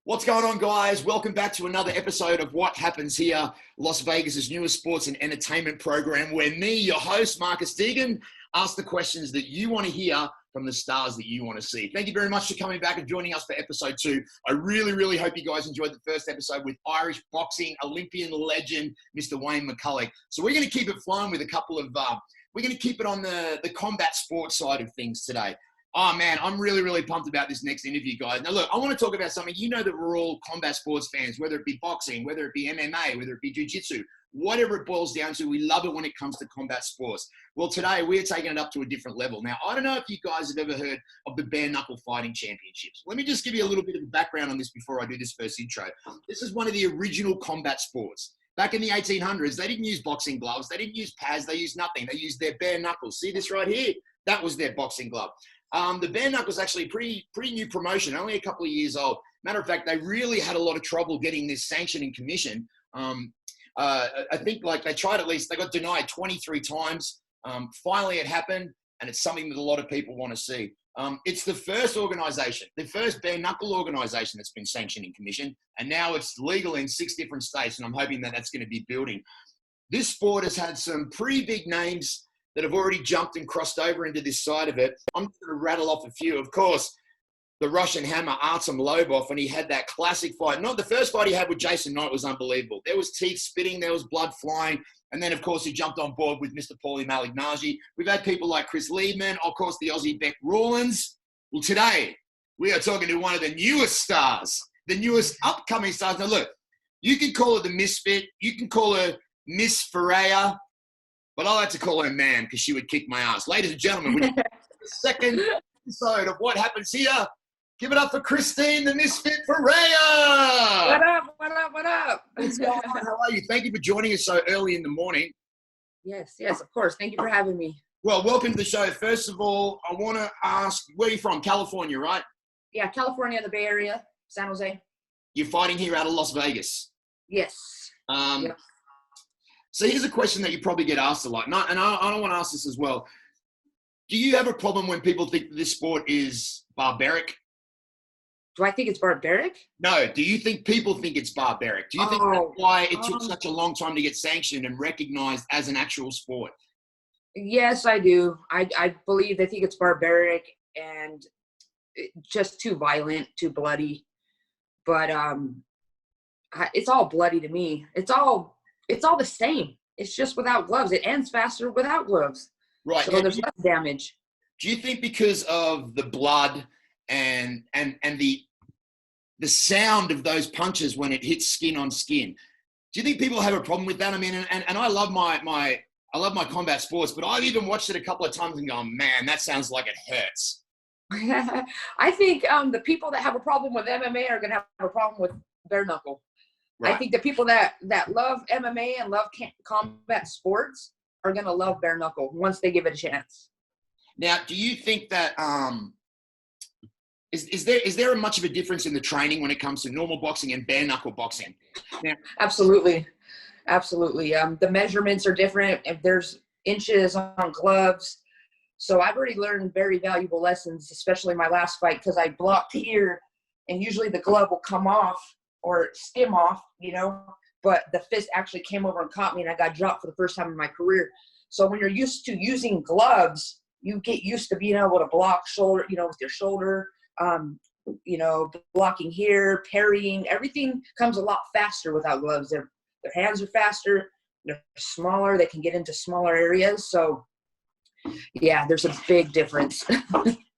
What's going on, guys? Welcome back to another episode of What Happens Here, Las Vegas's newest sports and entertainment program, where me, your host, Marcus Deegan, ask the questions that you want to hear from the stars that you want to see. Thank you very much for coming back and joining us for episode 2. I really hope you guys enjoyed the first episode with Irish boxing Olympian legend, Mr. Wayne McCulloch. So we're going to keep it flowing with a couple of, we're going to keep it on the combat sports side of things today. Oh, man, I'm really pumped about this next interview, guys. Now, look, I want to talk about something. You know that we're all combat sports fans, whether it be boxing, whether it be MMA, whether it be jiu-jitsu, whatever it boils down to. We love it when it comes to combat sports. Well, today we're taking it up to a different level. Now, I don't know if you guys have ever heard of the Bare Knuckle Fighting Championships. Let me just give you a little bit of background on this before I do this first intro. This is one of the original combat sports. Back in the 1800s, they didn't use boxing gloves. They didn't use pads. They used nothing. They used their bare knuckles. See this right here? That was their boxing glove. The Bare Knuckle is actually a pretty new promotion, only a couple of years old. Matter of fact, they really had a lot of trouble getting this sanctioning commission. I think like they tried they got denied 23 times. Finally it happened, and it's something that a lot of people want to see. It's the first organization, the first Bare Knuckle organization that's been sanctioned in commission, and now it's legal in 6 different states, and I'm hoping that that's going to be building. This sport has had some pretty big names that have already jumped and crossed over into this side of it. I'm just going to rattle off a few. Of course, the Russian hammer, Artem Lobov, and he had that classic fight. Not the first fight he had with Jason Knight was unbelievable. There was teeth spitting, there was blood flying, and then, of course, he jumped on board with Mr. Paulie Malignaggi. We've had people like Chris Liebman, of course, the Aussie Beck Rawlins. Well, today, we are talking to one of the newest stars, the newest upcoming stars. Now, look, you can call her the misfit, you can call her Miss Ferea, but I like to call her man because she would kick my ass. Ladies and gentlemen, we the second episode of What Happens Here. Give it up for Christine, the misfit Ferea. What up? What's going on? How are you? Thank you for joining us so early in the morning. Yes, of course. Thank you for having me. Well, welcome to the show. First of all, I want to ask, where are you from? California, right? Yeah, California, the Bay Area, San Jose. You're fighting here out of Las Vegas. Yes. Yep. So here's a question that you probably get asked a lot, and I don't want to ask this as well. Do you have a problem when people think that this sport is barbaric? Do I think it's barbaric? No. Do you think people think it's barbaric? Do you think that's why it took such a long time to get sanctioned and recognized as an actual sport? Yes, I do. I believe they think it's barbaric and just too violent, too bloody. But it's all bloody to me. It's all the same. It's just without gloves. It ends faster without gloves. Right. So there's less damage. Do you think because of the blood and the sound of those punches when it hits skin on skin, do you think people have a problem with that? I mean, and I love my combat sports, but I've even watched it a couple of times and gone, man, that sounds like it hurts. I think the people that have a problem with MMA are going to have a problem with bare knuckle. Right. I think the people that love MMA and love combat sports are going to love bare knuckle once they give it a chance. Now, do you think that is there much of a difference in the training when it comes to normal boxing and bare knuckle boxing? Now, Absolutely. The measurements are different. If there's inches on gloves. So I've already learned very valuable lessons, especially my last fight, because I blocked here, and usually the glove will come off or skim off, but the fist actually came over and caught me, and I got dropped for the first time in my career. So when you're used to using gloves, you get used to being able to block shoulder, with your shoulder, blocking here, parrying. Everything comes a lot faster without gloves. Their hands are faster, they're smaller, they can get into smaller areas. So yeah, there's a big difference.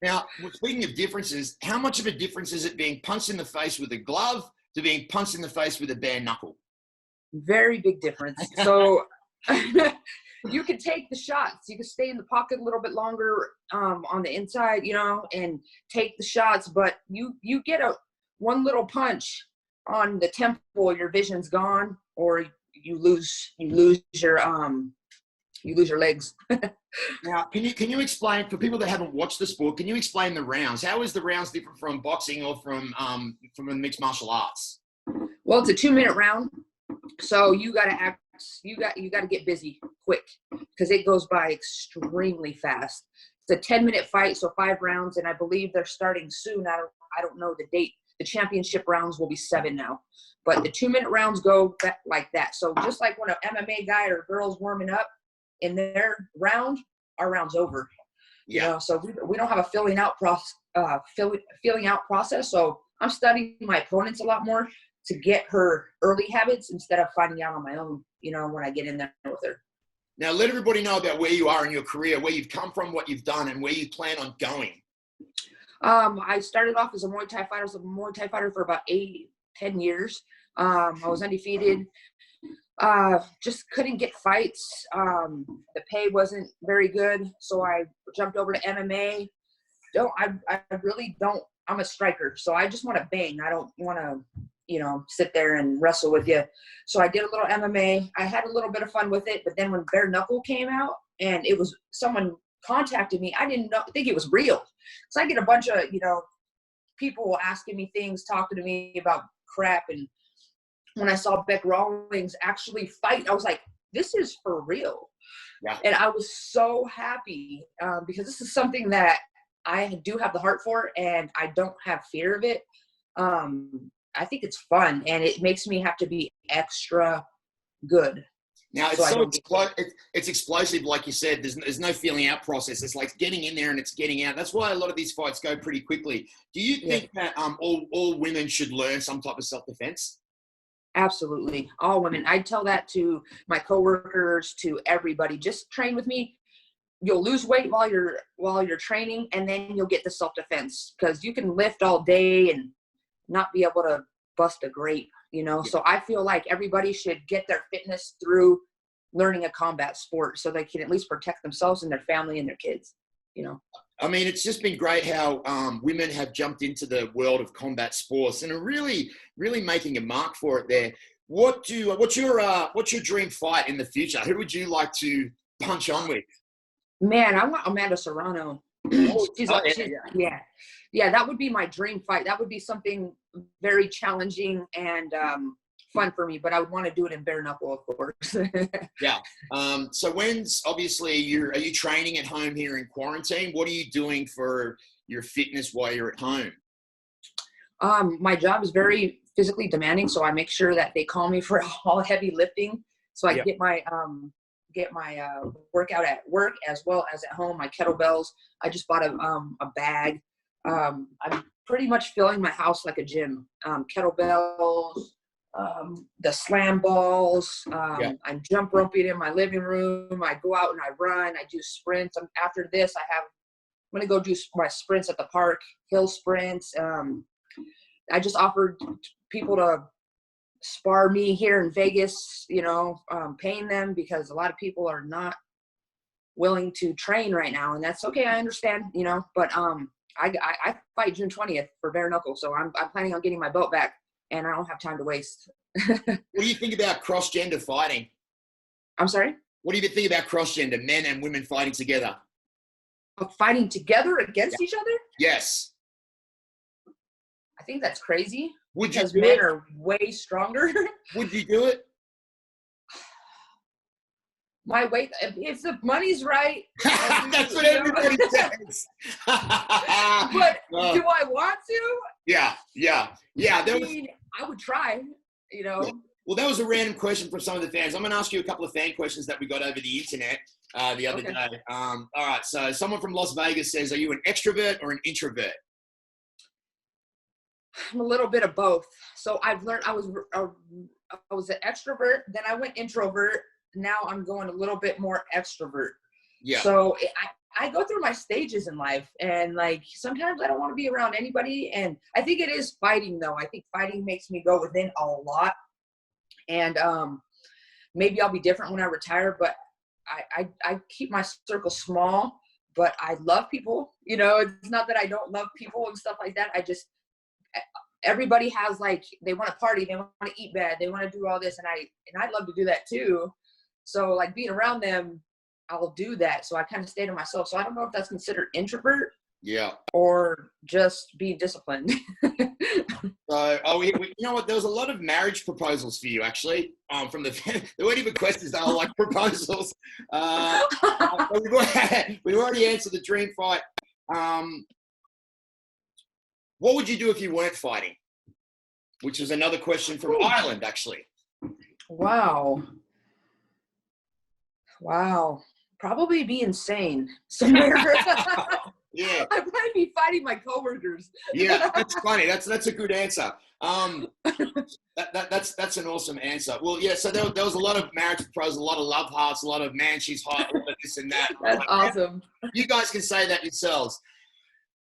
Now, speaking of differences, how much of a difference is it being punched in the face with a glove to being punched in the face with a bare knuckle? Very big difference. So you can take the shots. You can stay in the pocket a little bit longer on the inside, and take the shots. But you get one little punch on the temple, your vision's gone, or you lose your legs. Now, can you explain, for people that haven't watched the sport, can you explain the rounds? How is the rounds different from boxing or from a mixed martial arts? Well, it's a 2-minute round, so you got to get busy quick because it goes by extremely fast. a 10-minute fight, so 5 rounds, and I believe they're starting soon. I don't know the date. The championship rounds will be 7 now, but the 2-minute rounds go like that. So just like when an MMA guy or girl's warming up in their round, our round's over. Yeah. You know, so we don't have a filling out process. So I'm studying my opponents a lot more to get her early habits instead of finding out on my own, you know, when I get in there with her. Now, let everybody know about where you are in your career, where you've come from, what you've done, and where you plan on going. I started off as a Muay Thai fighter. I was a Muay Thai fighter for about 10 years. I was undefeated. Just couldn't get fights. The pay wasn't very good, so I jumped over to MMA. I really don't. I'm a striker, so I just want to bang. I don't want to, you know, sit there and wrestle with you. So I did a little MMA. I had a little bit of fun with it, but then when Bare Knuckle came out and it was someone contacted me, I didn't think it was real. So I get a bunch of, you know, people asking me things, talking to me about crap. And when I saw Beck Rawlings actually fight, I was like, this is for real. Yeah. And I was so happy because this is something that I do have the heart for, and I don't have fear of it. I think it's fun, and it makes me have to be extra good. Now, it's explosive, like you said. There's no feeling out process. It's like getting in there and it's getting out. That's why a lot of these fights go pretty quickly. Do you think that all women should learn some type of self-defense? Absolutely. All women. I tell that to my coworkers, to everybody. Just train with me. You'll lose weight while you're training, and then you'll get the self-defense, because you can lift all day and not be able to bust a grape, you know? Yeah. So I feel like everybody should get their fitness through learning a combat sport so they can at least protect themselves and their family and their kids, you know? I mean, it's just been great how women have jumped into the world of combat sports and are really, really making a mark for it there. What's your dream fight in the future? Who would you like to punch on with? Man, I want Amanda Serrano. Yeah, that would be my dream fight. That would be something very challenging and fun for me, but I would want to do it in bare knuckle, of course. Yeah. So are you training at home here in quarantine? What are you doing for your fitness while you're at home? My job is very physically demanding, so I make sure that they call me for all heavy lifting, so I get my workout at work as well as at home. My kettlebells. I just bought a bag. I'm pretty much filling my house like a gym. Kettlebells, the slam balls. I'm jump roping in my living room. I go out and I run. I do sprints. After this, I'm going to go do my sprints at the park, hill sprints. I just offered people to spar me here in Vegas, you know, paying them, because a lot of people are not willing to train right now, and that's okay. I understand, you know, but I fight June 20th for bare knuckle, so I'm planning on getting my belt back, and I don't have time to waste. What do you think about cross-gender fighting? I'm sorry? What do you think about cross-gender, men and women fighting together? Fighting together against each other? Yes. I think that's crazy. Because men are way stronger. Would you do it? My weight, if the money's right. That's what everybody says. But do I want to? Yeah. I would try, you know. Yeah. Well, that was a random question from some of the fans. I'm going to ask you a couple of fan questions that we got over the internet the other day. All right. So someone from Las Vegas says, are you an extrovert or an introvert? I'm a little bit of both. So I've learned I was an extrovert, then I went introvert. Now I'm going a little bit more extrovert. Yeah. So I go through my stages in life, and like sometimes I don't want to be around anybody. And I think it is fighting though. I think fighting makes me go within a lot. And maybe I'll be different when I retire, but I keep my circle small, but I love people. You know, it's not that I don't love people and stuff like that. Everybody has, like, they want to party, they want to eat bad, they want to do all this, and I'd love to do that too. So like being around them, I'll do that. So I kind of stay to myself. So I don't know if that's considered introvert. Yeah. or just be disciplined. So, you know what? There was a lot of marriage proposals for you, actually. From there weren't even questions; they were like proposals. We've already answered the dream fight. What would you do if you weren't fighting? Which is another question from Ireland, actually. Wow. Probably be insane somewhere. Yeah. I'd probably be fighting my coworkers. Yeah, that's funny. That's a good answer. That's an awesome answer. Well, yeah. So there was a lot of marriage proposals, a lot of love hearts, a lot of man, she's hot, a lot of this and that. That's awesome. You guys can say that yourselves.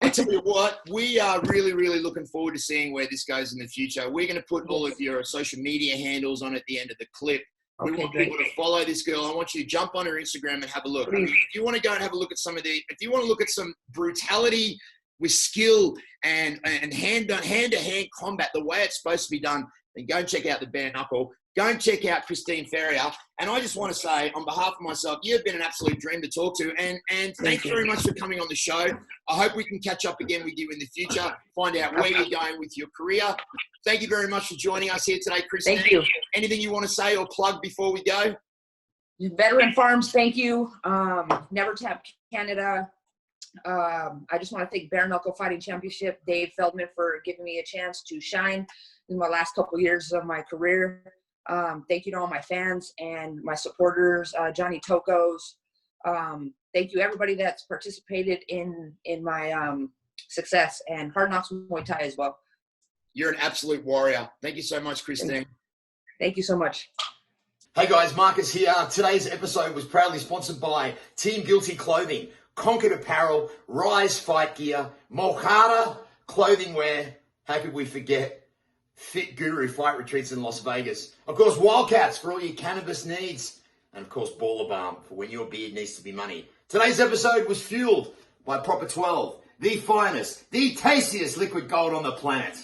I tell you what, we are really, really looking forward to seeing where this goes in the future. We're going to put all of your social media handles on at the end of the clip. We want people to follow this girl. I want you to jump on her Instagram and have a look. I mean, if you want to go and have a look at if you want to look at some brutality with skill and hand-to-hand combat, the way it's supposed to be done, then go and check out the Bare Knuckle. Go and check out Christine Ferea. And I just want to say, on behalf of myself, you've been an absolute dream to talk to. And thanks very much for coming on the show. I hope we can catch up again with you in the future, find out where you're going with your career. Thank you very much for joining us here today, Christine. Thank you. Anything you want to say or plug before we go? Veteran Farms, thank you. Never Tap Canada. I just want to thank Bare Knuckle Fighting Championship, Dave Feldman, for giving me a chance to shine in my last couple of years of my career. Thank you to all my fans and my supporters, Johnny Tokos. Thank you everybody that's participated in my success, and Hard Knocks Muay Thai as well. You're an absolute warrior. Thank you so much, Christine. Thank you so much. Hey guys, Marcus here. Today's episode was proudly sponsored by Team Guilty Clothing, Conquered Apparel, Rise Fight Gear, Molcata Clothing Wear. How could we forget Fit Guru Fight Retreats in Las Vegas? Of course, Wildcats for all your cannabis needs. And of course, Baller Balm for when your beard needs to be money. Today's episode was fueled by Proper 12, the finest, the tastiest liquid gold on the planet.